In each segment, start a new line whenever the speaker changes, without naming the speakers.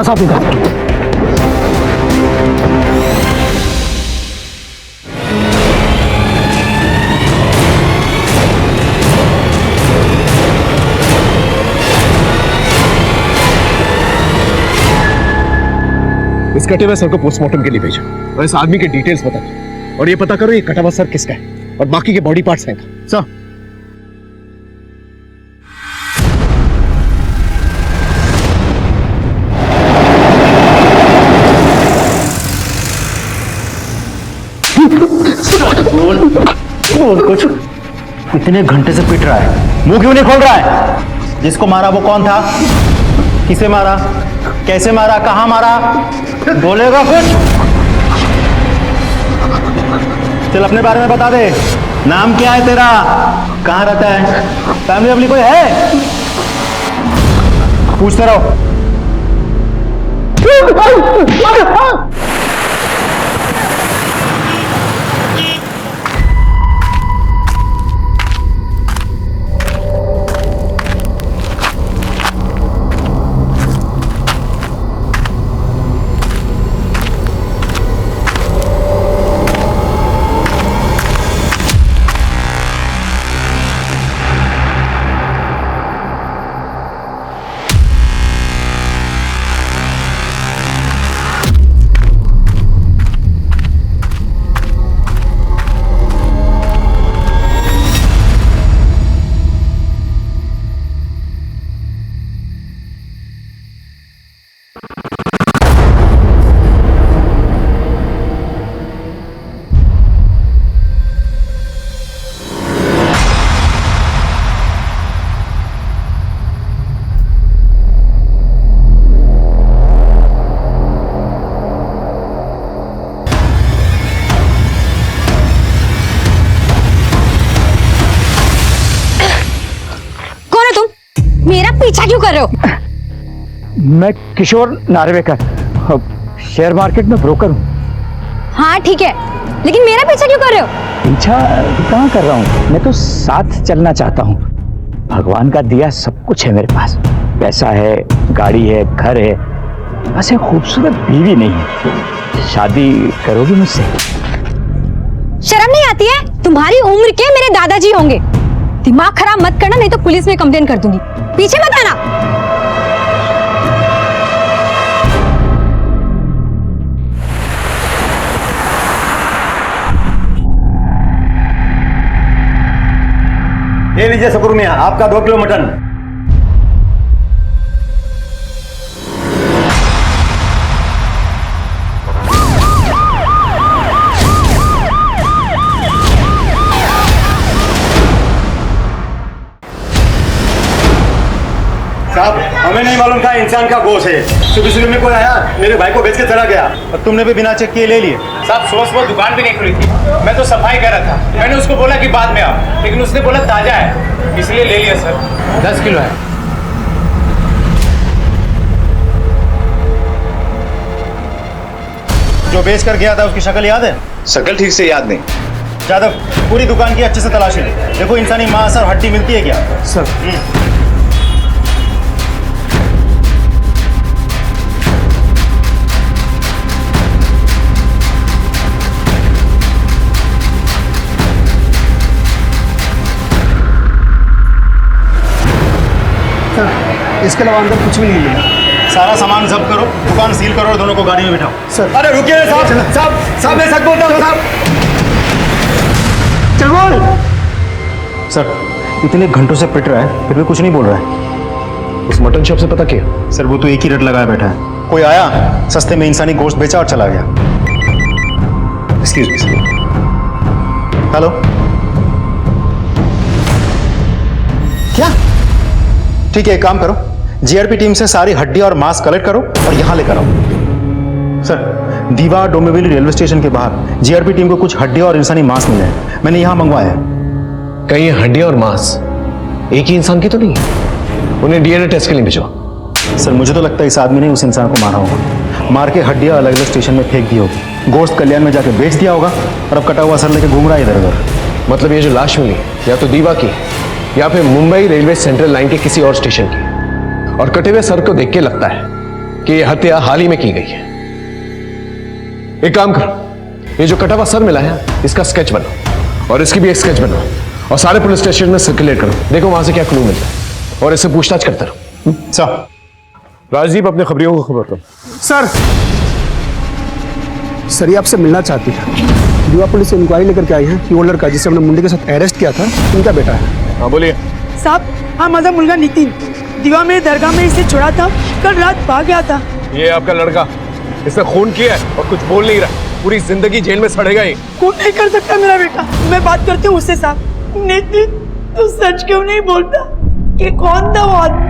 बड़ा साफ इधर।
इस कटे हुए सर को पोस्टमार्टम के लिए भेजो और इस आदमी के डिटेल्स बता दो और ये पता करो ये कटा हुआ सर किसका है और बाकी के बॉडी पार्ट्स हैं कहाँ। सर
बोल कुछ। इतने घंटे से पिट रहा है, मुंह क्यों नहीं खोल रहा है? जिसको मारा वो कौन था? किसे मारा? कैसे मारा? कहां मारा? बोलेगा कुछ? चल अपने बारे में बता दे। नाम क्या है तेरा? कहां रहता है? फैमिली वैमिली कोई है? पूछते रहो।
पीछा क्यों कर रहे हो?
मैं किशोर नार्वेकर, शेयर मार्केट में ब्रोकर हूँ।
हाँ ठीक है, लेकिन मेरा पीछा क्यों कर रहे हो?
पीछा कहाँ कर रहा हूँ, मैं तो साथ चलना चाहता हूँ। भगवान का दिया सब कुछ है मेरे पास, पैसा है, गाड़ी है, घर है, बस एक खूबसूरत बीवी नहीं है। शादी करोगी मुझसे?
शर्म नहीं आती है? तुम्हारी उम्र के मेरे दादाजी होंगे। दिमाग खराब मत करना, नहीं तो पुलिस में कंप्लेन कर दूंगी। पीछे मत आना।
ये लीजिए सकुर मियां, आपका 2 किलो मटन।
साहब हमें नहीं मालूम था इंसान का गोश्त है। सुबह में कोई आया, मेरे भाई को बेच के चला गया
और तुमने भी बिना चेक किए ले लिए?
साहब सुबह दुकान भी नहीं खुली थी, मैं तो सफाई कर रहा था। मैंने उसको बोला कि बाद में आओ, लेकिन उसने बोला ताजा है, इसलिए ले लिया सर। 10 किलो है।
जो बेच कर गया था उसकी शक्ल याद है?
शक्ल ठीक से याद नहीं।
जादव, पूरी दुकान की अच्छे से तलाशी लो, देखो इंसानी मांस और हड्डी मिलती है क्या।
सर
इसके अलावा अंदर कुछ भी नहीं मिला।
सारा सामान जब्त करो, दुकान सील करो और दोनों को गाड़ी में बिठाओ।
सर
अरे रुकिए साहब, साहब मैं सच बोलता हूँ साहब।
चल बोल।
सर इतने घंटों से पिट रहा है फिर भी कुछ नहीं बोल रहा है।
उस मटन शॉप से पता किया?
सर वो तो एक ही रेट लगाया बैठा है। कोई आया, सस्ते में इंसानी गोश्त बेचा और चला गया।
Excuse me sir.
हेलो, क्या? ठीक है, एक काम करो, जीआरपी टीम से सारी हड्डी और मांस कलेक्ट करो और यहां लेकर आओ। सर दीवा डोंबिवली रेलवे स्टेशन के बाहर जीआरपी टीम को कुछ हड्डी और इंसानी मांस मिले हैं, मैंने यहां मंगवाया है।
कहीं ये हड्डी और मांस एक ही इंसान की तो नहीं? उन्हें डीएनए टेस्ट के लिए भेजो।
सर मुझे तो लगता है इस आदमी ने उस इंसान को मारा होगा, मार के हड्डियां अलग अलग स्टेशन में फेंक दी होगी, गोश्त कल्याण में जाके बेच दिया होगा और अब कटा हुआ सर लेके घूम रहा है इधर उधर।
मतलब ये जो लाश मिली या तो दीवा की या फिर मुंबई रेलवे सेंट्रल लाइन के किसी और स्टेशन की, और कटे हुए सर को देख के लगता है कि यह हत्या हाल ही में की गई है। एक काम करो, ये जो कटा हुआ सर मिला है इसका स्केच बनाओ और इसकी भी एक स्केच बनाओ और सारे पुलिस स्टेशन में सर्कुलेट करो। देखो वहां से क्या क्लू मिलता है और इससे पूछताछ करते रहो।
सर
राजदीप अपने खबरियों को खबर करो।
सर सर ये आपसे मिलना चाहती है। दीवा पुलिस इंक्वायरी लेकर के आई है कि वो लड़का जिसे हमने मुंडे के साथ अरेस्ट किया था उनका बेटा है।
हाँ बोलिए।
साहब हाँ माझा मुलगा नितिन दिवा में दरगाह में इसे छोड़ा था, कल रात भाग गया था।
ये आपका लड़का, इसने खून किया है और कुछ बोल नहीं रहा, पूरी जिंदगी जेल में सड़ेगा ही।
कौन नहीं कर सकता मेरा बेटा, मैं बात करती हूँ उससे। साहब नितिन तू सच क्यों नहीं बोलता कि कौन था वो आदमी?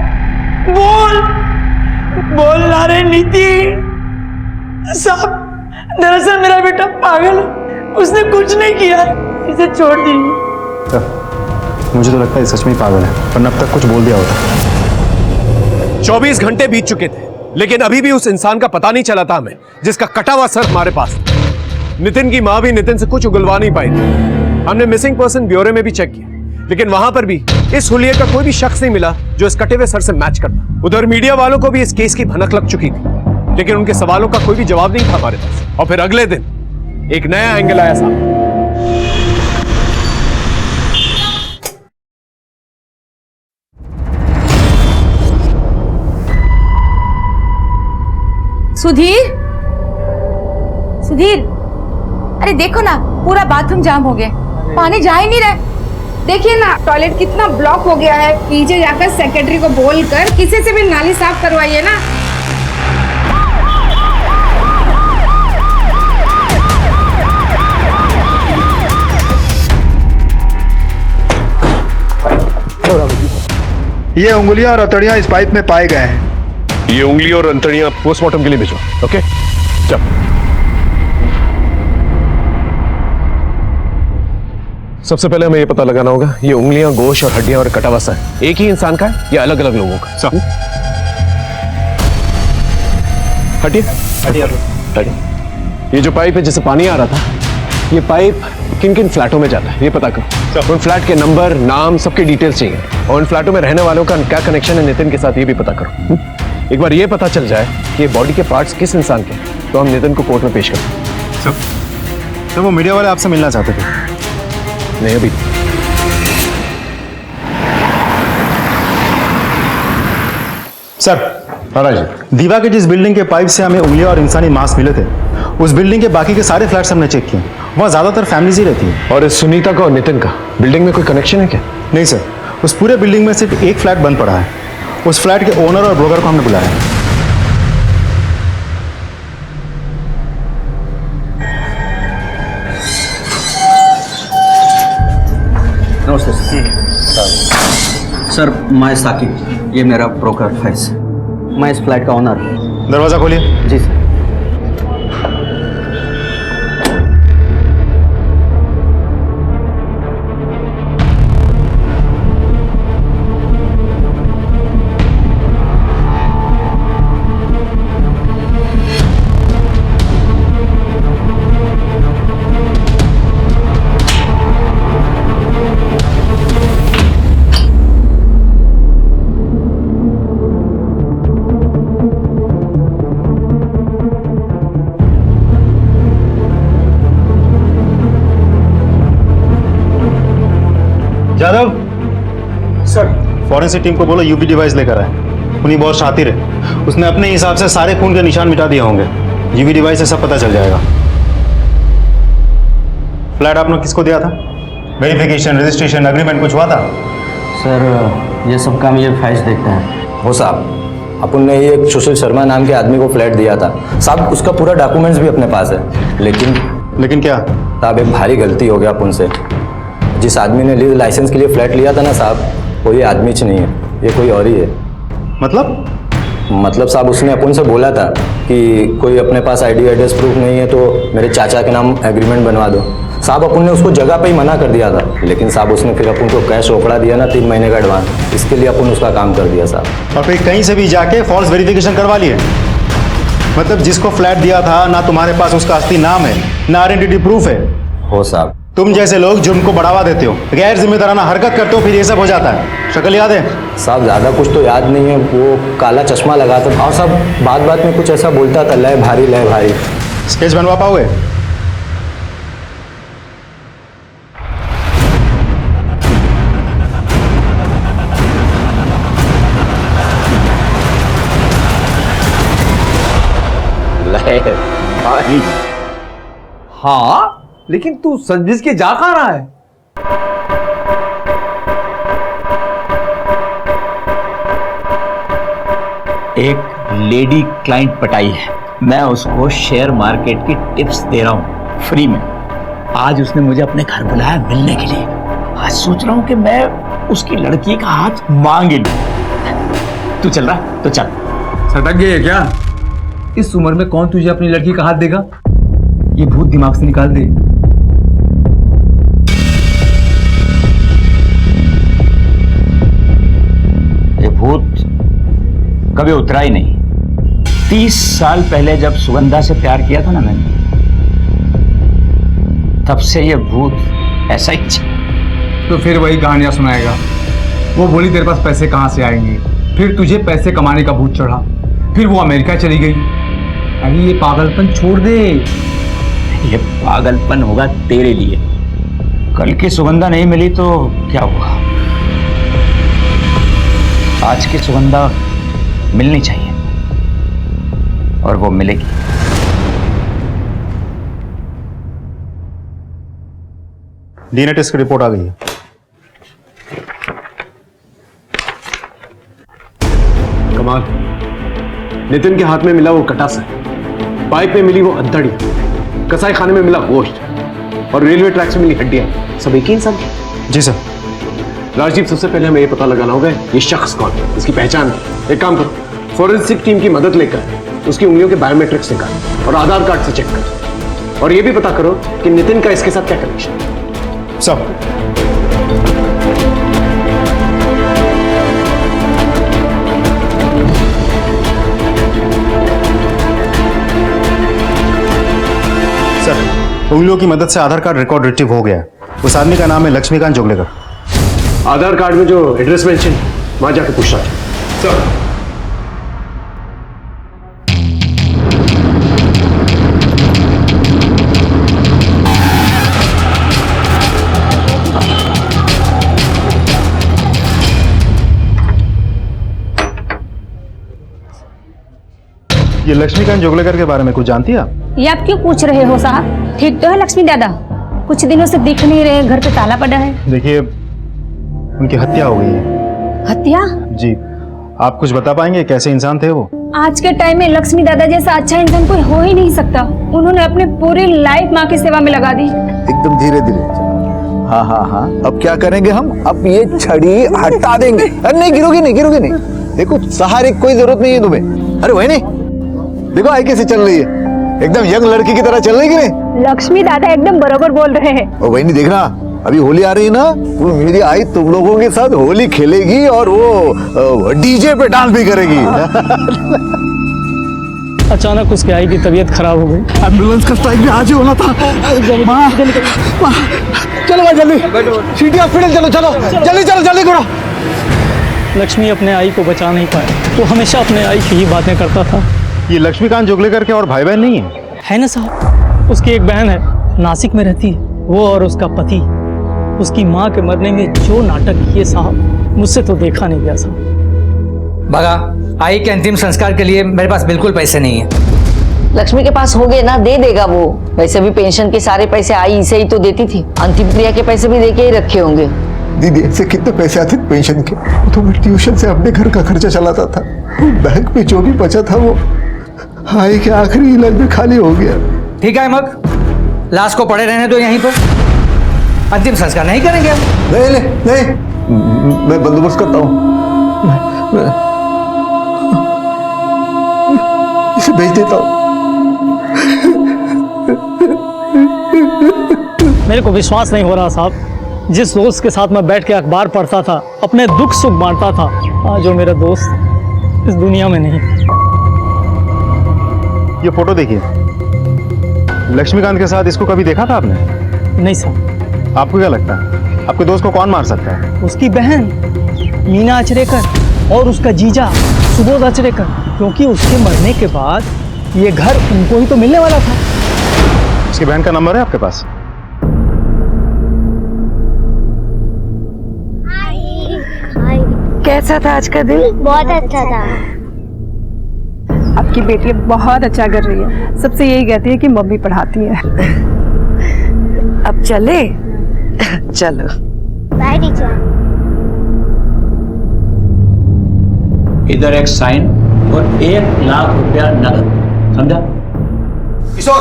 बोल ना रे नितिन। साहब दरअसल मेरा बेटा पागल है, उसने कुछ नहीं किया, इसे छोड़ दीजिए।
सर मुझे तो लगता है सच में ही पागल है, वरना अब तक कुछ बोल दिया होता।
24 घंटे बीत चुके थे लेकिन अभी भी उस इंसान का पता नहीं चला था हमें, जिसका कटा हुआ सर हमारे पास। नितिन की मां भी नितिन से कुछ उगलवा नहीं पाई थी। हमने मिसिंग पर्सन ब्यूरो में भी चेक किया लेकिन वहां पर भी इस हुलिये का कोई भी शख्स नहीं मिला जो इस कटे हुए सर से मैच करता। उधर मीडिया वालों को भी इस केस की भनक लग चुकी थी लेकिन उनके सवालों का कोई भी जवाब नहीं था हमारे पास। और फिर अगले दिन एक नया एंगल आया सामने।
सुधीर, सुधीर, अरे देखो ना पूरा बाथरूम जाम हो गया, पानी जा ही नहीं रहा।
देखिए ना टॉयलेट कितना ब्लॉक हो गया है। पीछे जाकर सेक्रेटरी को बोलकर किसी से भी नाली साफ करवाइए ना।
ये उंगलियां और हथौड़ियां इस पाइप में पाए गए हैं।
ये उंगली और अंतड़ियां पोस्टमार्टम के लिए भेजो। ओके चल। सबसे पहले हमें ये पता लगाना होगा ये उंगलियां, गोश्त और हड्डियां और कटा हुआ सर एक ही इंसान का है या अलग अलग लोगों का?
सर
हटिए। ये जो पाइप है जिससे पानी आ रहा था, ये पाइप किन किन फ्लैटों में जाता है ये पता करो। उन फ्लैट के नंबर, नाम, सबकी डिटेल्स चाहिए और उन फ्लैटों में रहने वालों का क्या कनेक्शन है नितिन के साथ ये भी पता करो। एक बार ये पता चल जाए कि बॉडी के पार्ट्स किस इंसान के तो हम नितिन को कोर्ट में पेश करें।
सर वो मीडिया वाले आपसे मिलना चाहते थे।
नहीं अभी।
सर
महाराज
दीवा के जिस बिल्डिंग के पाइप से हमें उंगलियां और इंसानी मांस मिले थे उस बिल्डिंग के बाकी के सारे फ्लैट्स हमने चेक किए, वहाँ ज्यादातर फैमिलीज ही रहती है।
और इस सुनीता का और नितिन का बिल्डिंग में कोई कनेक्शन है क्या?
नहीं सर, उस पूरे बिल्डिंग में सिर्फ एक फ्लैट बंद पड़ा है, उस फ्लैट के ओनर और ब्रोकर को हमने बुलाया है।
नमस्ते सर, मैं साकिब, ये मेरा ब्रोकर फैज, मैं इस फ्लैट का ओनर हूँ।
दरवाजा खोलिए।
जी sir.
Yadav sir, forensic team को बोलो यूवी डिवाइस लेकर आए। उन्हीं बहुत शातिर है, उसने अपने हिसाब से सारे खून के निशान मिटा दिए होंगे। यूवी डिवाइस से सब पता चल जाएगा। फ्लैट आपने किसको दिया था? वेरिफिकेशन, रजिस्ट्रेशन, एग्रीमेंट कुछ हुआ था?
सर ये सब काम ये फैज देखते हैं।
हो साहब, अपन ने एक सुशील शर्मा नाम के आदमी को फ्लैट दिया था साहब, उसका पूरा डॉक्यूमेंट्स भी अपने पास है। लेकिन
क्या
साहब एक भारी गलती हो गया अपन से। जिस आदमी ने लीज लाइसेंस के लिए फ्लैट लिया था ना साहब, वो ये आदमी ही नहीं है, ये कोई और ही है। मतलब साहब उसने अपन से बोला था कि कोई अपने पास आईडी एड्रेस प्रूफ नहीं है तो मेरे चाचा के नाम एग्रीमेंट बनवा दो। साहब अपन ने उसको जगह पे ही मना कर दिया था, लेकिन साहब उसने फिर अपन को कैश रोकड़ा दिया ना 3 महीने का एडवांस, इसके लिए अपन उसका काम कर दिया साहब।
और फिर कहीं से भी जाके फॉल्स वेरिफिकेशन करवा लिए? मतलब जिसको फ्लैट दिया था ना तुम्हारे पास उसका असली नाम है ना आइडेंटिटी प्रूफ है?
हो साहब,
तुम जैसे लोग जुर्म को बढ़ावा देते हो, गैर जिम्मेदाराना हरकत करते हो, फिर ये सब हो जाता है। शक्ल याद है?
साहब ज़्यादा कुछ तो याद नहीं है, वो काला चश्मा लगाता था और सब बात बात में कुछ ऐसा बोलता था, लय भारी लय भारी।
स्केच बनवा पाओगे?
लय भारी।
हाँ, लेकिन तू सजबिज के जा कहाँ रहा है?
एक लेडी क्लाइंट पटाई है, मैं उसको शेयर मार्केट की टिप्स दे रहा हूँ फ्री में। आज उसने मुझे अपने घर बुलाया मिलने के लिए। आज सोच रहा हूँ कि मैं उसकी लड़की का हाथ मांग लूं। तू चल रहा तो चल।
सटक गई है क्या? इस उम्र में कौन तुझे अपनी लड़की का हाथ देगा? ये भूत दिमाग से निकाल दे।
ये भूत कभी उतरा ही नहीं। 30 साल पहले जब सुगंधा से प्यार किया था ना मैंने, तब से ये भूत ऐसा ही
तो फिर वही कहानियां सुनाएगा। वो बोली तेरे पास पैसे कहां से आएंगे, फिर तुझे पैसे कमाने का भूत चढ़ा, फिर वो अमेरिका चली गई। अभी ये पागलपन छोड़ दे।
ये पागलपन होगा तेरे लिए। कल की सुगंधा नहीं मिली तो क्या हुआ? आज की सुगंधा मिलनी चाहिए और वो मिलेगी।
डीएनए टेस्ट की रिपोर्ट आ गई है।
कमाल, नितिन के हाथ में मिला वो कटासा, पाइप में मिली वो अंतड़ी, कसाई खाने में मिला गोश्त और रेलवे ट्रैक से मिली हड्डियां, सब एक ही इंसान की।
जी सर।
राजीव, सबसे पहले हमें ये पता लगाना होगा ये शख्स कौन है, इसकी पहचान है। एक काम करो, फोरेंसिक टीम की मदद लेकर उसकी उंगलियों के बायोमेट्रिक्स निकाल और आधार कार्ड से चेक करो, और ये भी पता करो कि नितिन का इसके साथ क्या कनेक्शन है।
सब सर, उंगलियों की मदद से आधार कार्ड रिकॉर्ड रिट्रीव हो गया है। उस आदमी का नाम है लक्ष्मीकांत जोगलेकर।
आधार कार्ड में जो एड्रेस मेंशन, वहां जाके पूछना है। सर,
ये लक्ष्मीकांत जोगलेकर के बारे में कुछ जानती है आप?
ये आप क्यों पूछ रहे हो साहब? ठीक तो है लक्ष्मी दादा, कुछ दिनों से दिख नहीं रहे, घर पे ताला पड़ा है।
देखिए, उनकी हत्या हो गई है।
हत्या?
जी। आप कुछ बता पाएंगे कैसे इंसान थे वो?
आज के टाइम में लक्ष्मी दादा जैसा अच्छा इंसान कोई हो ही नहीं सकता। उन्होंने अपनी पूरी लाइफ माँ की सेवा में लगा दी।
एकदम धीरे धीरे। हाँ हाँ हाँ, अब क्या करेंगे हम? अब ये छड़ी हटा देंगे। अरे नहीं, गिरोगी नहीं, गिरोगी नहीं। देखो, सहारे की कोई जरूरत नहीं है तुम्हें। अरे वही नहीं, देखो आई कैसे चल रही है, एकदम यंग लड़की की तरह चल रही है।
लक्ष्मी दादा एकदम बराबर बोल रहे हैं।
और वही नहीं, देखना अभी होली आ रही है ना, वो मेरी आई तुम लोगों के साथ होली खेलेगी और वो डीजे पे डांस भी करेगी।
अचानक उसकी आई की तबीयत खराब हो गई।
एम्बुलेंस का स्ट्राइक भी आज ही होना था। चलो भाई जल्दी, सिटी हॉस्पिटल चलो, चलो जल्दी, चलो जल्दी करो।
लक्ष्मी अपने आई को बचा नहीं पाए। वो हमेशा अपने आई की ही बातें करता था।
ये लक्ष्मीकांत जोगलेकर के और भाई बहन नहीं है
ना साहब? उसकी एक बहन है, नासिक में रहती है। वो और उसका पति, उसकी माँ के मरने में जो नाटक किए साहब, मुझसे तो देखा नहीं गया साहब।
बगा, आई के अंतिम संस्कार के लिए मेरे पास बिल्कुल पैसे नहीं है।
लक्ष्मी के पास होंगे ना, दे देगा वो। वैसे भी पेंशन के सारे पैसे आई इसे ही तो देती थी। अंतिम क्रिया के पैसे भी देके ही रखे होंगे।
दीदी, ऐसे कितने पैसे आते थे पेंशन के? तो मैं ट्यूशन से अपने घर का खर्चा चलाता था। बैंक में जो भी बचा था वो आई के आखिरी इलाज में खाली हो गया।
ठीक है अहमद, लाश को पड़े रहने दो यहीं पर। अंतिम संस्कार नहीं करेंगे हम।
नहीं नहीं नहीं, मैं बंदोबस्त करता हूँ। इसे भेज देता हूँ।
मेरे को विश्वास नहीं हो रहा साहब, जिस दोस्त के साथ मैं बैठ के अखबार पढ़ता था, अपने दुख सुख बांटता था, आज वो मेरा दोस्त इस दुनिया में नहीं।
ये फोटो देखिए, लक्ष्मीकांत के साथ इसको कभी देखा था आपने?
नहीं साहब।
आपको क्या लगता है आपके दोस्त को कौन मार सकता है?
उसकी बहन मीना अचरेकर और उसका जीजा सुबोध अचरेकर, क्योंकि उसके मरने के बाद ये घर उनको ही तो मिलने वाला था।
उसकी बहन का नंबर है आपके पास?
कैसा था आज का दिन?
बहुत अच्छा था।
आपकी बेटी बहुत अच्छा कर रही है, सबसे यही कहती है कि मम्मी पढ़ाती है। अब चले? चलो।
Bye teacher.
इधर एक साइन और 1 लाख रुपया नगद, समझा?
किशोर,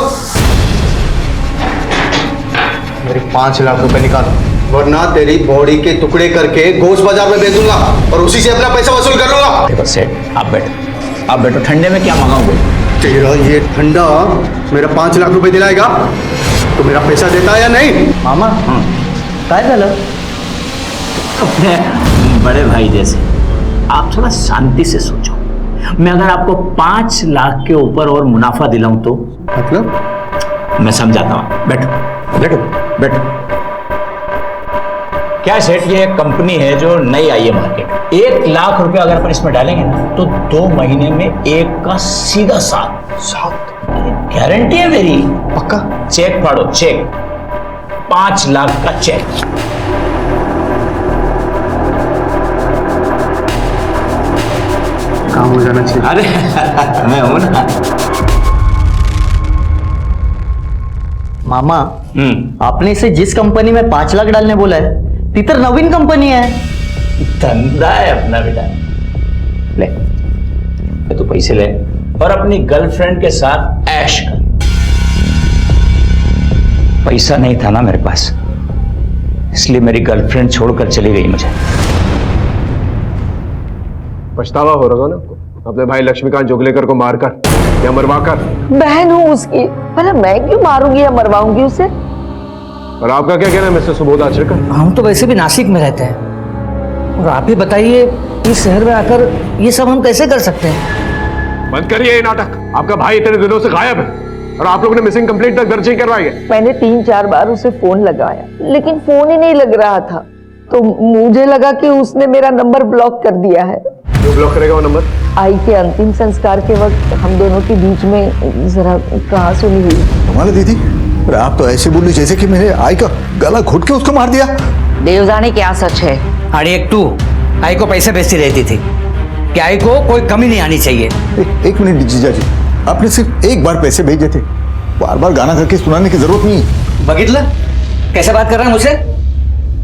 मेरे 5 लाख रुपए निकालो, वरना तेरी बॉडी के टुकड़े करके गोश्त बाजार में बेच दूंगा और उसी से अपना पैसा वसूल कर लूंगा।
देखो सेठ, आप बैठो, ठंडे में क्या मंगाओगे?
तेरा ये ठंडा मेरा 5 लाख रुपए दिलाएगा तो मेरा पैसा देता है या नहीं?
मामा काय झालं?
अपने बड़े भाई जैसे आप थोड़ा शांति से सोचो। मैं अगर आपको 5 लाख के ऊपर और मुनाफा दिलाऊं तो?
मतलब?
मैं समझाता हूं, बैठो बैठो बैठो। क्या सेठ, ये एक कंपनी है जो नई आई है मार्केट। 1 लाख रुपया अगर अपन इसमें डालेंगे ना तो 2 महीने में 1 का सीधा 7 गारंटी है मेरी।
पक्का?
चेक फाड़ो, चेक 5 लाख का चेक।
काम हो जाना चाहिए।
अरे मैं हूं ना।
मामा आपने इसे जिस कंपनी में 5 लाख डालने बोला है ती तर नवीन कंपनी है।
धंधा है अपना बेटा। ले तू पैसे ले और अपनी गर्लफ्रेंड के साथ ऐश कर। पैसा नहीं था ना मेरे पास, इसलिए मेरी गर्लफ्रेंड छोड़कर चली गई मुझे।
पछतावा हो रहा ना आपको अपने भाई लक्ष्मीकांत जोगलेकर को मारकर या मरवाकर?
बहन हूँ उसकी, भला मैं क्यों मारूंगी या मरवाऊंगी उसे?
और आपका क्या कहना है मिस्टर सुबोध आचरेकर?
हम तो वैसे भी नासिक में रहते हैं, और आप ही बताइए इस शहर में आकर ये सब हम कैसे कर सकते हैं?
बंद करिए ये नाटक। आपका भाई इतने दिनों से गायब है और आप लोगों ने मिसिंग कंप्लेंट तक दर्ज नहीं करवाई है।
मैंने 3-4 बार उसे फोन लगाया, लेकिन फोन ही नहीं लग रहा था, तो मुझे लगा कि उसने मेरा नंबर ब्लॉक कर दिया है।
क्यों ब्लॉक करेगा वो नंबर?
आई के अंतिम संस्कार के वक्त हम दोनों के बीच में जरा कहासुनी हुई।
तुम्हारे दीदी, अरे आप तो ऐसे बोली जैसे कि मैंने आई का गला घुट के उसको मार दिया।
देव जाने क्या सच है।
अरे एक तू आई को पैसे भेजती रहती थी कि आई को कोई कमी नहीं आनी चाहिए।
एक मिनट जीजा जी, आपने सिर्फ एक बार पैसे भेजे थे, बार बार गाना करके सुनाने की जरूरत नहीं है।
बगितला कैसे बात कर रहा है मुझसे?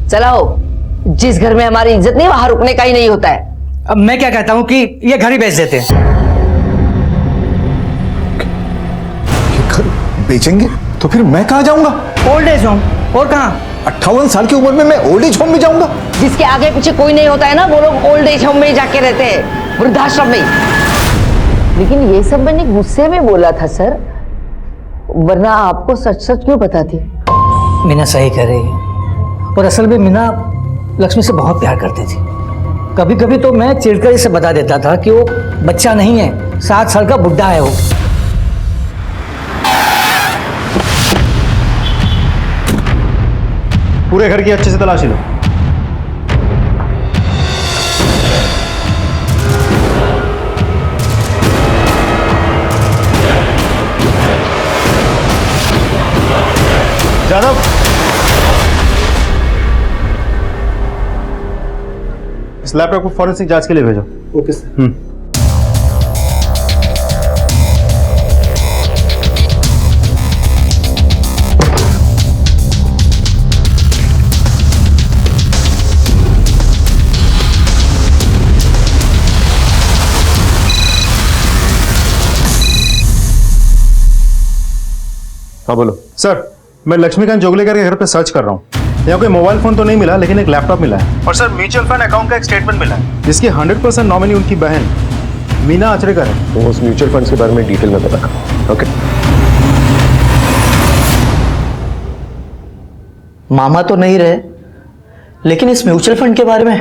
चलाओ, जिस घर में हमारी इज्जत नहीं वहां रुकने का ही नहीं होता है।
अब मैं क्या कहता हूँ कि ये घर ही बेच देते हैं।
ये घर बेचेंगे तो फिर मैं कहाँ जाऊंगा?
Old age home. और कहाँ?
58 साल की उम्र में मैं ओल्ड एज होम में जाऊंगा?
जिसके आगे पीछे कोई नहीं होता है ना, वो लोग ओल्ड एज होम में जाके रहते हैं, वृद्धाश्रम में। लेकिन ये सब मैंने गुस्से में बोला था सर, वरना आपको सच सच क्यों बताती?
मीना सही कह रही है, और असल में मीना लक्ष्मी से बहुत प्यार करती थी। कभी कभी तो मैं चिढ़कर इसे बता देता था कि वो बच्चा नहीं है, 7 साल का बुढ़ा है वो।
पूरे घर की अच्छे से तलाशी लो। जादव, इस लैपटॉप को फॉरेंसिक जांच के लिए भेजो।
Okay sir.
हाँ बोलो।
सर, मैं लक्ष्मीकांत जोगलेकर के घर पे सर्च कर रहा हूँ। यहाँ कोई मोबाइल फोन तो नहीं मिला, लेकिन एक लैपटॉप मिला है। और सर, म्यूचुअल फंड अकाउंट का एक स्टेटमेंट मिला है, जिसकी 100% नॉमिनी उनकी बहन मीना आचरेकर है।
तो उस म्यूचुअल फंड के बारे में डिटेल में पता करो। ओके।
मामा तो नहीं रहे, लेकिन इस म्यूचुअल फंड के बारे में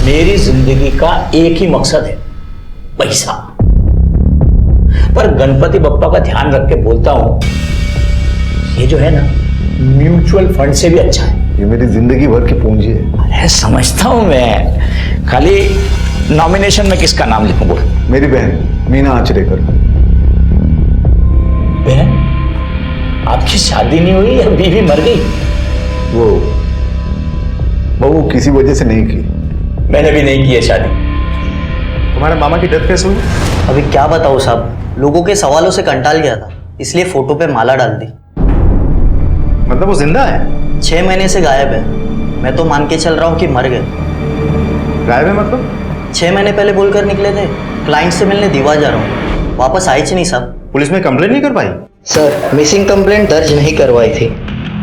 मेरी जिंदगी का एक ही मकसद है, पैसा। पर गणपति बप्पा का ध्यान रख के बोलता हूं, ये जो है ना, म्यूचुअल फंड से भी अच्छा है।
ये मेरी जिंदगी भर की पूंजी है।
अरे समझता हूं मैं, खाली नॉमिनेशन में किसका नाम लिखूं बोल।
मेरी बहन मीना आचरेकर।
बहन, आपकी शादी नहीं हुई या बीवी मर गई?
वो किसी वजह से नहीं की।
मैंने भी नहीं की है शादी।
तुम्हारे मामा की डेथ कैसे हुई?
अभी क्या बताऊं साहब, लोगों के सवालों से कंटाल गया था, इसलिए फोटो पे माला डाल दी।
मतलब वो जिंदा है?
6 महीने से गायब है। मैं तो मान के चल रहा हूँ कि मर गए।
गायब है मतलब?
6 महीने पहले बोलकर निकले थे क्लाइंट से मिलने दीवा जा रहा हूँ, वापस आई नहीं साहब।
पुलिस में कंप्लेंट नहीं कर पाई?
सर मिसिंग कंप्लेंट दर्ज नहीं करवाई थी।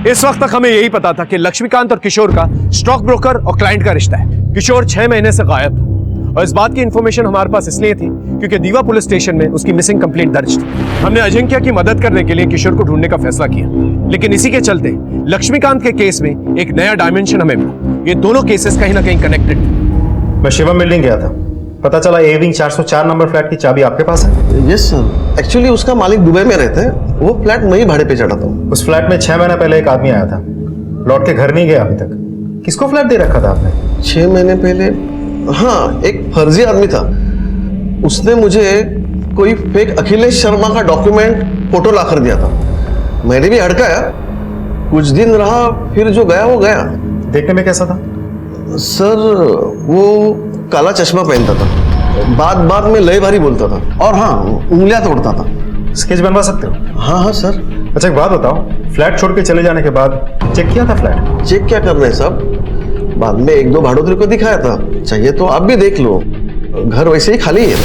इस वक्त तक हमें यही पता था कि लक्ष्मीकांत और किशोर का स्टॉक ब्रोकर और क्लाइंट का रिश्ता है। किशोर 6 महीने से गायब था और इस बात की इंफॉर्मेशन हमारे पास इसलिए थी क्योंकि दीवा पुलिस स्टेशन में उसकी मिसिंग कंप्लेंट दर्ज थी। हमने अजिंक्य की मदद करने के लिए किशोर को ढूंढने का फैसला किया, लेकिन इसी के चलते लक्ष्मीकांत के केस में एक नया डायमेंशन हमें मिला। ये दोनों केसेस कहीं ना कहीं कनेक्टेड थे।
मैं शिवम बिल्डिंग गया था, पता चला ए विंग 404 नंबर फ्लैट की चाबी आपके पास है?
यस सर, एक्चुअली उसका मालिक दुबई में रहते हैं, वो फ्लैट मैं ही भाड़े पे चढ़ाता हूँ।
उस फ्लैट में 6 महीना पहले एक आदमी आया था, लौट के घर नहीं गया अभी तक। किसको फ्लैट दे रखा था आपने?
6 महीने पहले, हाँ, एक फर्जी आदमी था। उसने मुझे कोई फेक अखिलेश शर्मा का डॉक्यूमेंट फोटो ला कर दिया था। मैंने भी हड़काया, कुछ दिन रहा, फिर जो गया वो गया।
देखने में कैसा था?
सर वो काला चश्मा पहनता था, बात में लय भारी बोलता था, और हाँ, उंगलियां तोड़ता था।
स्केच बनवा सकते हो?
हाँ सर।
अच्छा एक बात बताओ, फ्लैट छोड़ के चले जाने के बाद चेक किया था फ्लैट?
चेक क्या कर रहे हैं साहब, बाद में 1-2 भाड़ोत्री को दिखाया था, चाहिए तो आप भी देख लो, घर वैसे ही खाली है।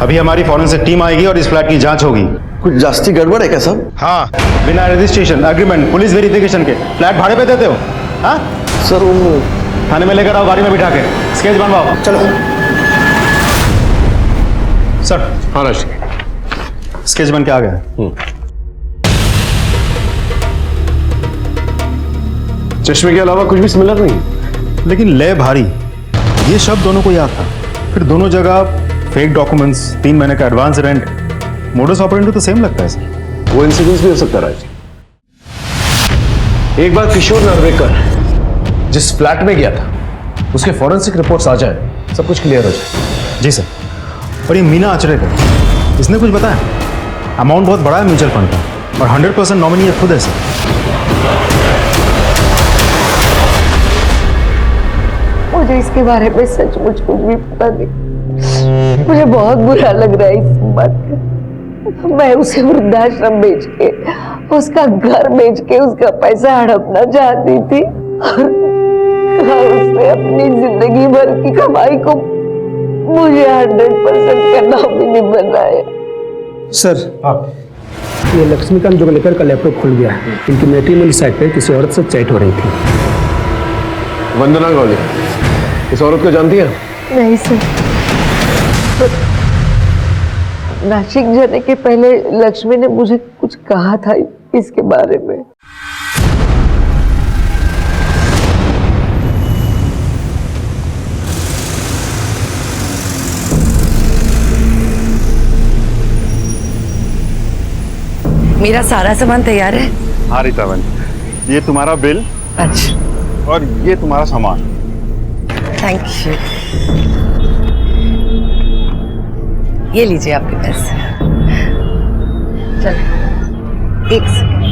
अभी हमारी फॉरेंसिक टीम आएगी और इस फ्लैट की जांच होगी।
कुछ जास्ती गड़बड़ है क्या साहब?
हाँ, बिना रजिस्ट्रेशन, एग्रीमेंट, पुलिस वेरिफिकेशन के फ्लैट भाड़े पे देते हो? हाँ
सर, वो
थाने में लेकर आओ, गाड़ी में बिठा के स्केच बनवाओ।
चलो
सर। हाँ राज, स्केच बन के आ गया।
चश्मे के अलावा कुछ भी सिमिलर नहीं,
लेकिन ले भारी, ये शब्द दोनों को याद था। फिर दोनों जगह फेक डॉक्यूमेंट्स, 3 महीने का एडवांस रेंट, मोडस ऑपरेंडी तो सेम लगता है सर।
वो इंसिडेंस भी हो सकता है राज। एक बार किशोर नार्वेकर जिस फ्लैट में गया था, उसके फॉरेंसिक रिपोर्ट्स आ जाए, सब कुछ क्लियर हो जाए।
जी सर। और ये मीना आचरेकर, इसने कुछ बताया? अमाउंट बहुत बड़ा है म्यूचुअल फंड का, और 100% नॉमिनी खुद है सर।
मुझे इसके बारे में सचमुच कुछ भी पता नहीं। मुझे बहुत बुरा लग रहा है इस बात का। मैं उसे वृद्धाश्रम बेच के, उसका घर बेच के उसका पैसा हड़पना चाहती थी, और उसने अपनी जिंदगी भर की कमाई को मुझे 100% करना भी नहीं बन रहा है।
सर, ये लक्ष्मीकांत जोगलेकर का लैपटॉप खुल गया है। इनकी मैट्रिमोनी साइट पे किसी औरत से चैट हो रही थी।
वंदना गौली, इस औरत को जानती है?
नहीं सर, नासिक जाने के पहले लक्ष्मी ने मुझे कुछ कहा था इसके बारे में। मेरा सारा सामान तैयार है।
हाँ रीतावन, ये तुम्हारा बिल।
अच्छा।
और ये तुम्हारा सामान।
Thank you. ये लीजिए आपके पैसे। चलो, एक सेकंड।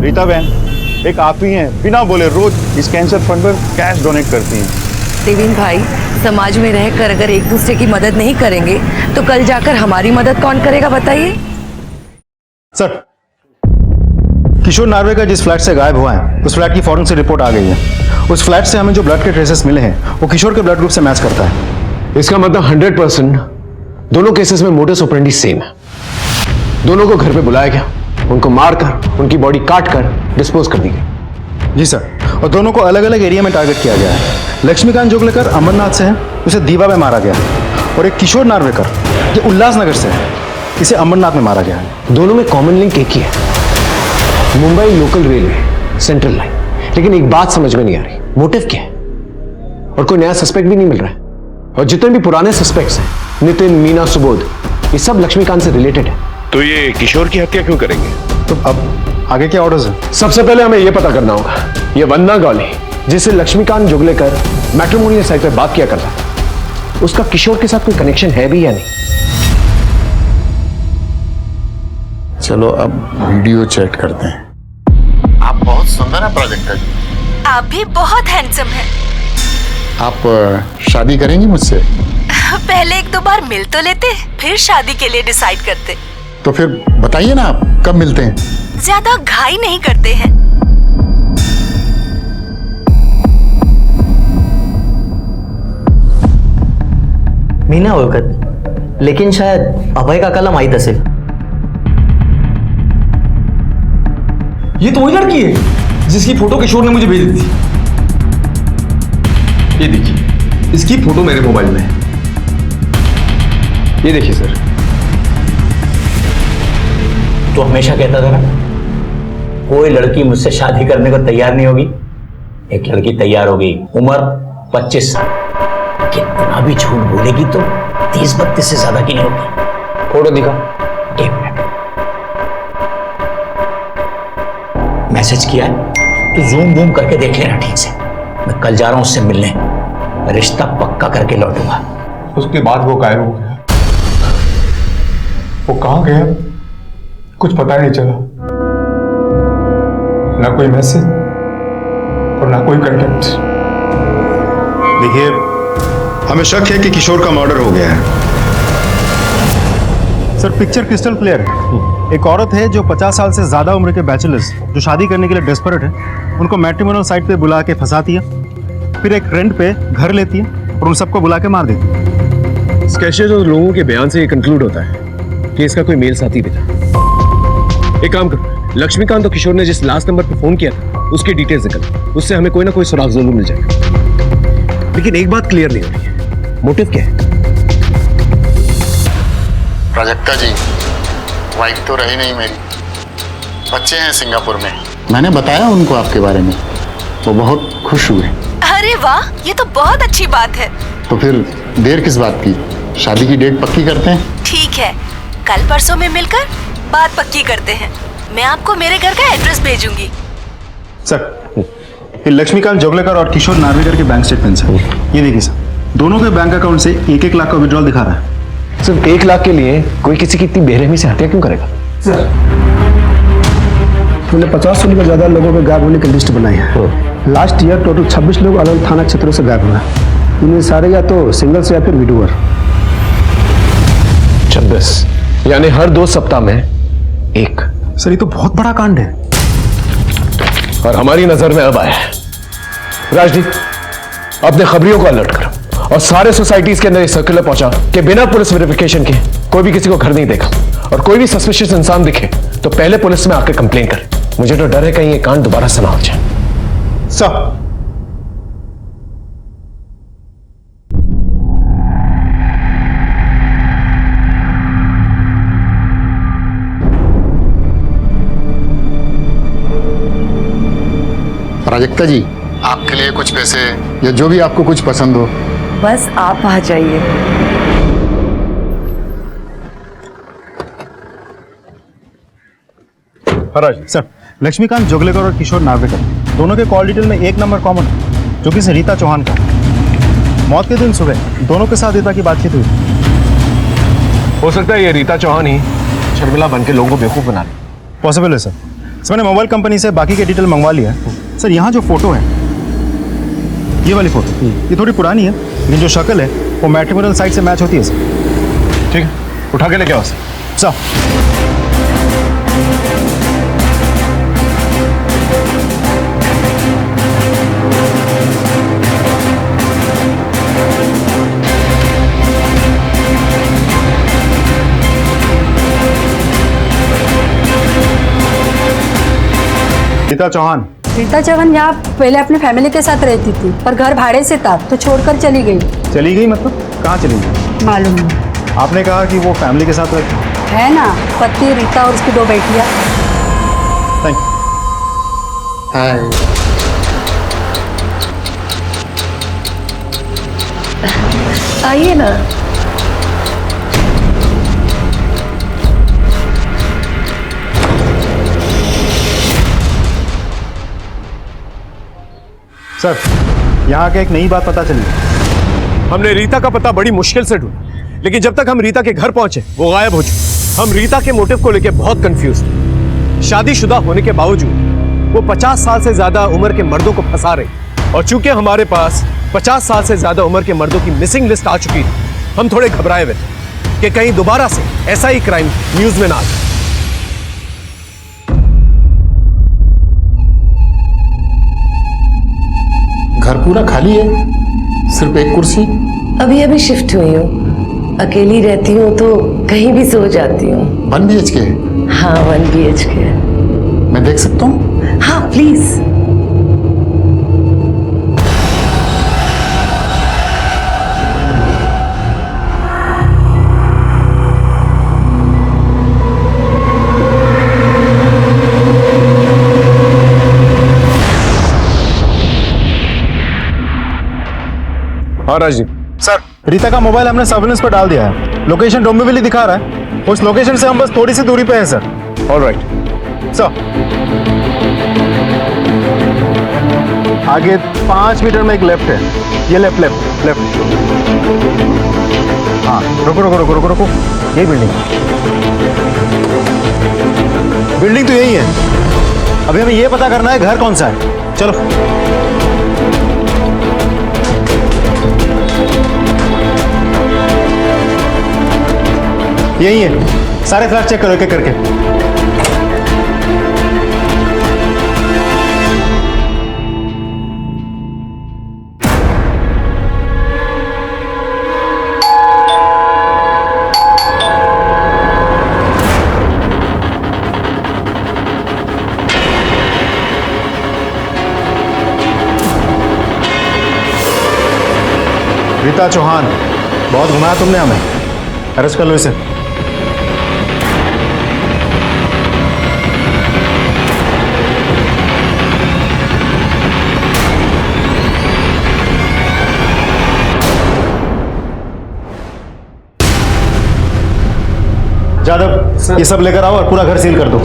रीता बहन, एक आप ही हैं बिना बोले रोज इस कैंसर फंड पर कैश डोनेट करती हैं।
देवीन भाई, समाज में रहकर अगर एक दूसरे की मदद नहीं करेंगे तो कल जाकर हमारी मदद कौन करेगा बताइए?
सर, किशोर नार्वेकर जिस फ्लैट से गायब हुआ है, उस फ्लैट की फॉरेंसिक रिपोर्ट आ गई है। उस फ्लैट से हमें जो ब्लड के ट्रेसेस मिले हैं वो किशोर के ब्लड ग्रुप से मैच करता है।
इसका मतलब 100% दोनों केसेस में मोडस ऑपरेंडी सेम है। दोनों को घर पे बुलाया गया, उनको मारकर, उनकी बॉडी काट कर डिस्पोज कर दी गई।
जी सर, और दोनों को अलग अलग एरिया में टारगेट किया गया है। लक्ष्मीकांत जोगलेकर अमरनाथ से है, उसे दीवा में मारा गया, और एक किशोर नार्वेकर ये उल्लासनगर से है, इसे अमरनाथ में मारा गया है।
दोनों में कॉमन लिंक एक ही है, Mumbai local railway central line. लेकिन एक बात समझ में नहीं आ रही, मोटिव क्या है? और कोई नया सस्पेक्ट भी नहीं मिल रहा है। और जितने भी पुराने सस्पेक्ट्स हैं, नितिन, मीना, सुबोध, ये सब लक्ष्मीकांत से रिलेटेड है।
तो ये किशोर की हत्या क्यों करेंगे?
तो अब आगे क्या ऑर्डर्स है?
सबसे पहले हमें यह पता करना होगा ये वंदना गौली जिससे लक्ष्मीकांत जुगलेकर मैट्रिमोनियल साइट पे बात किया करता था, उसका किशोर के साथ कोई कनेक्शन है भी या नहीं?
चलो अब वीडियो चेक करते हैं। आप बहुत सुंदर है प्राजक्ता जी।
आप भी बहुत हैंडसम हैं।
आप शादी करेंगी मुझसे?
पहले एक दो बार मिल तो लेते, फिर शादी के लिए डिसाइड करते।
तो फिर बताइए ना, आप कब मिलते हैं?
ज्यादा घाई नहीं करते हैं।
मीना ओळखत, लेकिन शायद अभय काकाला माहित असेल।
ये तो वही लड़की है जिसकी फोटो किशोर ने मुझे भेजी थी। ये देखिए, इसकी फोटो मेरे मोबाइल में है। ये देखिए सर।
तो हमेशा कहता था ना, कोई लड़की मुझसे शादी करने को तैयार नहीं होगी। एक लड़की तैयार हो गई, उम्र 25 साल। कितना भी झूठ बोलेगी तो 30-32 से ज्यादा की नहीं होगी।
फोटो दिखा।
एक मिनट, मैसेज किया है तो जूम बूम करके देख लेना ठीक से। मैं कल जा रहा हूं उससे मिलने, रिश्ता पक्का करके लौटूंगा।
उसके बाद वो गायब हो गया। वो कहां गया कुछ पता नहीं चला, ना कोई मैसेज और ना कोई कांटेक्ट।
देखिए, हमें शक है कि किशोर का मर्डर हो गया है। सर, पिक्चर क्रिस्टल क्लियर है। एक औरत है जो 50 साल से ज्यादा उम्र के बैचलर्स जो शादी करने के लिए डेस्परेट है, उनको मैट्रिमोनियल साइट पे बुला के फंसाती है, फिर एक रेंट पे घर लेती है और उन सबको बुला के मार देती है।
स्केचेस और लोगों के बयान से ये कंक्लूड होता है कि इसका कोई मेल साथी भी था। एक काम करो, लक्ष्मीकांत और किशोर ने जिस लास्ट नंबर पर फोन किया था उसकी डिटेल्स निकल, उससे हमें कोई ना कोई सुराग जरूर मिल जाएगा। लेकिन एक बात क्लियर नहीं हो रही है, मोटिव क्या है?
प्राजक्ता जी, वाइफ तो रही नहीं मेरी, बच्चे हैं सिंगापुर में। मैंने बताया उनको आपके बारे में, वो बहुत खुश हुए।
अरे वाह, ये तो बहुत अच्छी बात है।
तो फिर देर किस बात की, शादी की डेट पक्की करते हैं?
ठीक है, कल परसों में मिलकर बात पक्की करते हैं। मैं आपको मेरे घर का एड्रेस भेजूंगी।
सर, ये लक्ष्मीकांत जोगलेकर और किशोर नार्वेकर के बैंक स्टेटमेंट्स हैं। ये देखिए सर, दोनों के बैंक अकाउंट से 1-1 लाख का विड्रॉल दिखा रहा है।
सिर्फ 1 लाख के लिए कोई किसी की इतनी बेरहमी से हत्या क्यों करेगा?
सर, हमने 50 से लेकर ज्यादा लोगों के गायब होने की लिस्ट बनाई है। लास्ट ईयर टोटल 26 लोग अलग थाना क्षेत्रों से गायब हुए हैं। इनमें सारे या तो सिंगल से या फिर विडोअर।
26 यानी हर 2 सप्ताह में एक।
सर, ये तो बहुत बड़ा कांड है
और हमारी नजर में अब आया है। राजदीप, अपने खबरियों को अलर्ट करो और सारे सोसाइटीज के अंदर ये सर्कुलर पहुंचा कि बिना पुलिस वेरिफिकेशन के कोई भी किसी को घर नहीं देगा और कोई भी सस्पिशियस इंसान दिखे तो पहले पुलिस में आकर कंप्लेन करे। मुझे तो डर है कहीं ये कांड दोबारा से ना हो जाए।
सर,
प्राजक्ता जी, आपके लिए कुछ पैसे या जो भी आपको कुछ पसंद हो।
बस आप आ जाइए।
सर, लक्ष्मीकांत जोगलेकर और किशोर नार्वेकर दोनों के कॉल डिटेल में एक नंबर कॉमन है, जो कि रीता चौहान का। मौत के दिन सुबह दोनों के साथ रीता की बातचीत हुई।
हो सकता है ये रीता चौहान ही शर्मिला बन के लोगों को बेवकूफ बना ली।
पॉसिबल है सर। मैंने मोबाइल कंपनी से बाकी के डिटेल मंगवा लिया है। सर, यहाँ जो फोटो है, ये वाली फोटो, ये थोड़ी पुरानी है, लेकिन जो शक्ल है वो मैट्रिमोनियल साइट से मैच होती है सर।
ठीक है, उठा के लेके आओ सर।
रीता चौहान।
रीता चौहान यहाँ पहले अपने फैमिली के साथ रहती थी, पर घर भाड़े से था तो छोड़कर चली गई।
चली गई मतलब कहाँ चली गई?
मालूम नहीं।
आपने कहा कि वो फैमिली के साथ रहती
है ना, पति रीता और उसकी 2 बेटियां।
Thank you.
हाय।
आइए ना।
सर, यहाँ के एक नई बात पता चली।
हमने रीता का पता बड़ी मुश्किल से ढूंढा, लेकिन जब तक हम रीता के घर पहुंचे वो गायब हो चुकी। हम रीता के मोटिव को लेकर बहुत कंफ्यूज थे। शादीशुदा होने के बावजूद वो 50 साल से ज्यादा उम्र के मर्दों को फंसा रही, और चूंकि हमारे पास 50 साल से ज्यादा उम्र के मर्दों की मिसिंग लिस्ट आ चुकी थी, हम थोड़े घबराए हुए थे कि कहीं दोबारा से ऐसा ही क्राइम न्यूज में ना आ जाए।
घर पूरा खाली है, सिर्फ एक कुर्सी।
अभी अभी शिफ्ट हुई हूँ, अकेली रहती हूँ तो कहीं भी सो जाती हूँ।
1 BHK?
हाँ 1 BHK।
मैं देख सकता हूँ?
हाँ प्लीज।
हाँ राजदीप।
सर, रीता का मोबाइल हमने सर्विलेंस पर डाल दिया है। लोकेशन डोंबिवली दिखा रहा है। उस लोकेशन से हम बस थोड़ी सी दूरी पे हैं सर।
ऑलराइट
सर, आगे 5 मीटर में एक लेफ्ट है। ये लेफ्ट लेफ्ट लेफ्ट। हाँ, रुको रुको रुको रुको रुको, यही बिल्डिंग तो यही है। अभी हमें ये पता करना है घर कौन सा है। चलो। यही है, सारे फ्लैट चेक करो एक एक करके। रीता चौहान, बहुत घुमाया तुमने हमें। अरेस्ट कर लो इसे। जादव, ये सब लेकर आओ और पूरा घर सील कर दो।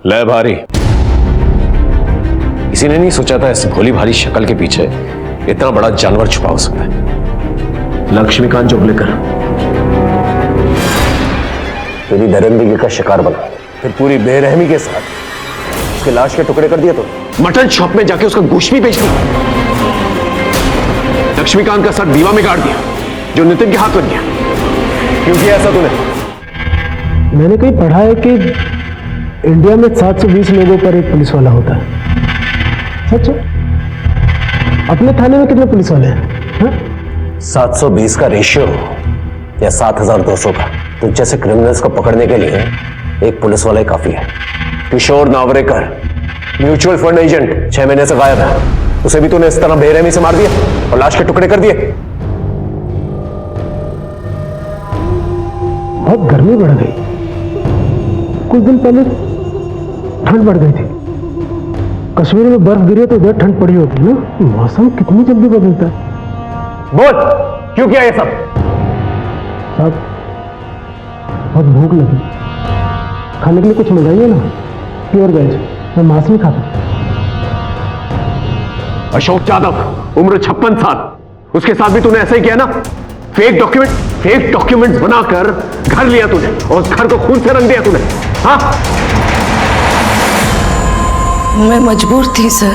ले भारी, किसी ने नहीं सोचा था इस भोली भारी शक्ल के पीछे इतना बड़ा जानवर छुपा हो सकता है। लक्ष्मीकांत जोगलेकर तेरी दरिंदगी का शिकार बना, फिर पूरी बेरहमी के साथ उसके लाश के टुकड़े कर दिए। तो मटन शॉप में जाके उसका गोश्त भी बेच दिया। लक्ष्मीकांत का सर दीवा में गाड़ दिया, जो नितिन के हाथ लग गया। क्यों किया ऐसा तूने?
मैंने कहीं पढ़ा है कि इंडिया में 720 लोगों पर एक पुलिस वाला होता है। सच है? अपने थाने में कितने पुलिस वाले हैं?
720 का रेशियो या 7200 का? तो जैसे क्रिमिनल्स को पकड़ने के लिए एक पुलिस वाला ही काफी है। किशोर नावरेकर, म्यूचुअल फंड एजेंट, 6 महीने से गायब है। उसे भी तूने इस तरह बेरहमी से मार दिया और लाश के टुकड़े कर दिए।
बहुत गर्मी बढ़ गई। कुछ दिन पहले ठंड बढ़ गई थी। कश्मीर में बर्फ गिरी तो उधर ठंड पड़ी होती है ना। मौसम कितनी जल्दी बदलता है।
बोल, क्यों किया ये सब?
साहब, बहुत भूख लगी, खाने के लिए कुछ मंगाइए ना। प्योर वेज, मैं मांस नहीं खाता।
अशोक यादव, उम्र 56 साल, उसके साथ भी तूने ऐसा ही किया ना? फेक डॉक्यूमेंट्स बनाकर घर लिया तूने और उस घर को खून से रंग दिया तूने। हाँ,
मैं मजबूर थी सर।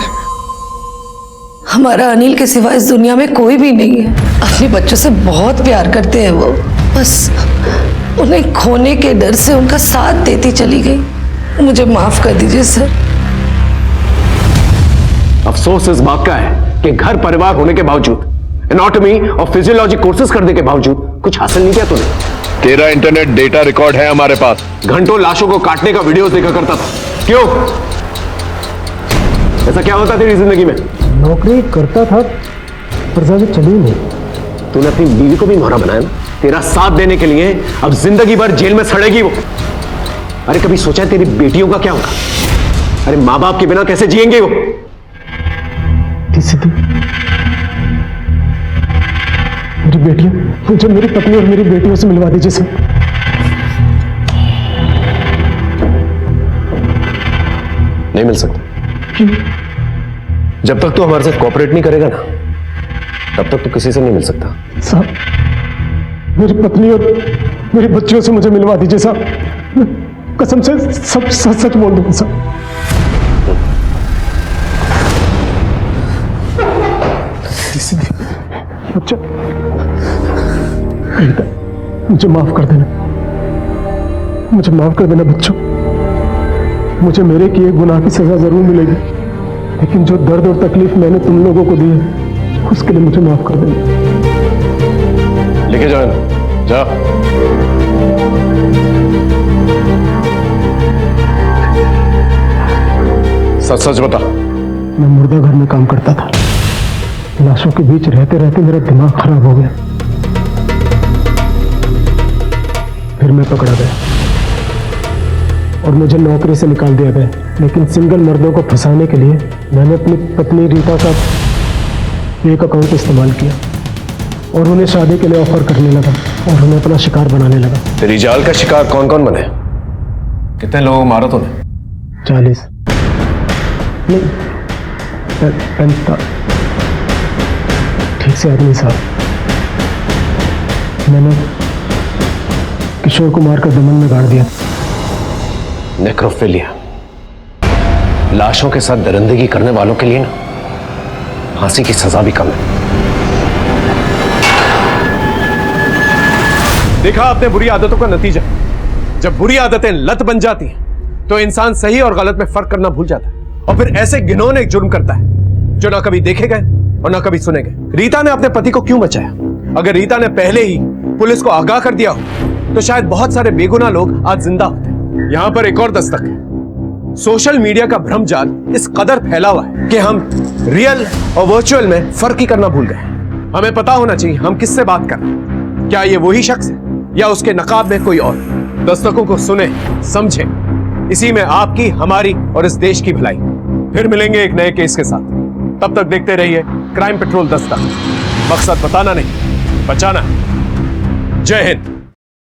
हमारा अनिल के सिवा इस दुनिया में कोई भी नहीं है। अपने बच्चों से बहुत प्यार करते हैं वो। बस उन्हें खोने के डर से उनका साथ देती चली गई। मुझे माफ कर दीजिए सर।
अफसोस इस बात का है कि घर परिवार होने के बावजूद, एनाटॉमी और फिजियोलॉजी कोर्सेज करने के बावजूद कुछ हासिल नहीं किया तूने।
तेरा इंटरनेट डेटा रिकॉर्ड है हमारे पास।
घंटों लाशों को काटने का वीडियो देखा करता था। क्यों? ऐसा क्या होता तेरी जिंदगी में?
नौकरी करता था पर ज्यादा चली नहीं।
तूने अपनी बीवी को भी मारा बनाया ना, तेरा साथ देने के लिए अब जिंदगी भर जेल में सड़ेगी वो। अरे कभी सोचा है तेरी बेटियों का क्या होगा? अरे माँ बाप के बिना कैसे जिएंगे वो?
मेरी बेटियों, मुझे मेरी पत्नी और मेरी बेटियों से मिलवा दीजिए सर।
नहीं मिल सकता।
क्यों?
जब तक तू हमारे साथ कोऑपरेट नहीं करेगा ना, तब तक तू किसी से नहीं मिल सकता।
साहब, मेरी पत्नी और मेरी बच्चियों से मुझे मिलवा दीजिए साहब। कसम से सब सच सच बोल दूंगा साहब। अच्छा, मुझे माफ कर देना, मुझे माफ कर देना बच्चों। मुझे मेरे किए गुनाह की सजा जरूर मिलेगी, लेकिन जो दर्द और तकलीफ मैंने तुम लोगों को दी है उसके लिए मुझे माफ कर देना।
लेके जाओ ना, जा। सच सच बता।
मैं मुर्दा घर में काम करता था। लाशों के बीच रहते रहते मेरा दिमाग खराब हो गया। फिर मैं पकड़ा गया और मुझे नौकरी से निकाल दिया गया। लेकिन सिंगल मर्दों को फंसाने के लिए मैंने अपनी पत्नी रीता का एक अकाउंट इस्तेमाल किया और उन्हें शादी के लिए ऑफर करने लगा और उन्हें अपना शिकार बनाने लगा।
तेरी जाल का शिकार कौन कौन बने? कितने लोगों को मारा तूने?
40 नहीं, 45। ठीक से आदमी साहब। मैंने किशोर कुमार का दमन में गाड़ दिया।
नेक्रोफिलिया, लाशों के साथ दरिंदगी करने वालों के लिए ना फांसी की सजा भी कम है। देखा आपने बुरी आदतों का नतीजा। जब बुरी आदतें लत बन जाती हैं तो इंसान सही और गलत में फर्क करना भूल जाता है और फिर ऐसे घिनौने जुर्म करता है जो ना कभी देखे गए और ना कभी सुने गए। रीता ने अपने पति को क्यों बचाया? अगर रीता ने पहले ही पुलिस को आगाह कर दिया हो तो शायद बहुत सारे बेगुनाह लोग आज जिंदा होते। यहां पर एक और दस्तक है। सोशल मीडिया का भ्रमजाल इस कदर फैला हुआ है कि हम रियल और वर्चुअल में फर्क ही करना भूल गए। हमें पता होना चाहिए हम किससे बात कर रहे हैं। क्या ये वही शख्स है या उसके नकाब में कोई और? दस्तकों को सुने, समझे, इसी में आपकी, हमारी और इस देश की भलाई। फिर मिलेंगे एक नए केस के साथ। तब तक देखते रहिए क्राइम पेट्रोल दस्तक। मकसद बताना नहीं, बचाना है। जय हिंद।